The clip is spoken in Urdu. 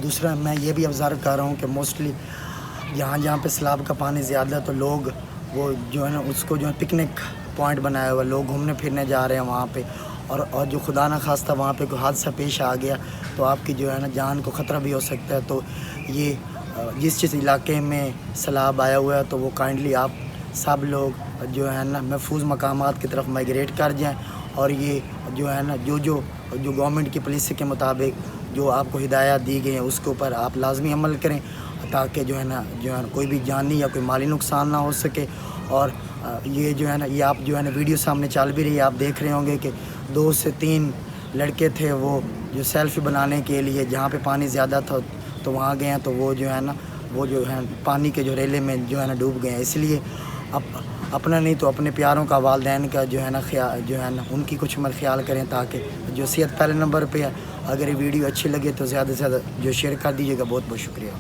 دوسرا میں یہ بھی آبزرو کر رہا ہوں کہ موسٹلی جہاں پہ سیلاب کا پانی زیادہ ہے تو لوگ وہ جو ہے نا اس کو جو ہے پکنک پوائنٹ بنایا ہوا ہے، لوگ گھومنے پھرنے جا رہے ہیں وہاں پہ، اور جو خدا نہ خواستہ وہاں پہ کوئی حادثہ پیش آ گیا تو آپ کی جو ہے نا جان کو خطرہ بھی ہو سکتا ہے۔ تو یہ جس علاقے میں سیلاب آیا ہوا ہے تو وہ کائنڈلی آپ سب لوگ جو ہے نا محفوظ مقامات کی طرف مائگریٹ کر جائیں، اور یہ جو ہے نا جو گورنمنٹ کی پالیسی کے مطابق جو آپ کو ہدایات دی گئی ہیں اس کے اوپر آپ لازمی عمل کریں، تاکہ جو ہے نا کوئی بھی جانی یا کوئی مالی نقصان نہ ہو سکے۔ اور یہ جو ہے نا یہ آپ جو ہے نا ویڈیو سامنے چل بھی رہی ہے، آپ دیکھ رہے ہوں گے کہ 2 سے 3 لڑکے تھے وہ جو سیلفی بنانے کے لیے جہاں پہ پانی زیادہ تھا تو وہاں گئے ہیں، تو وہ جو ہے نا پانی کے جو ریلے میں جو ہے نا ڈوب گئے ہیں۔ اس لیے اپنا نہیں تو اپنے پیاروں کا، والدین کا جو ہے نا ان کی کچھ خیال کریں، تاکہ جو صحت پہلے نمبر پہ ہے۔ اگر یہ ویڈیو اچھی لگے تو زیادہ سے زیادہ جو شیئر کر دیجیے گا۔ بہت بہت شکریہ۔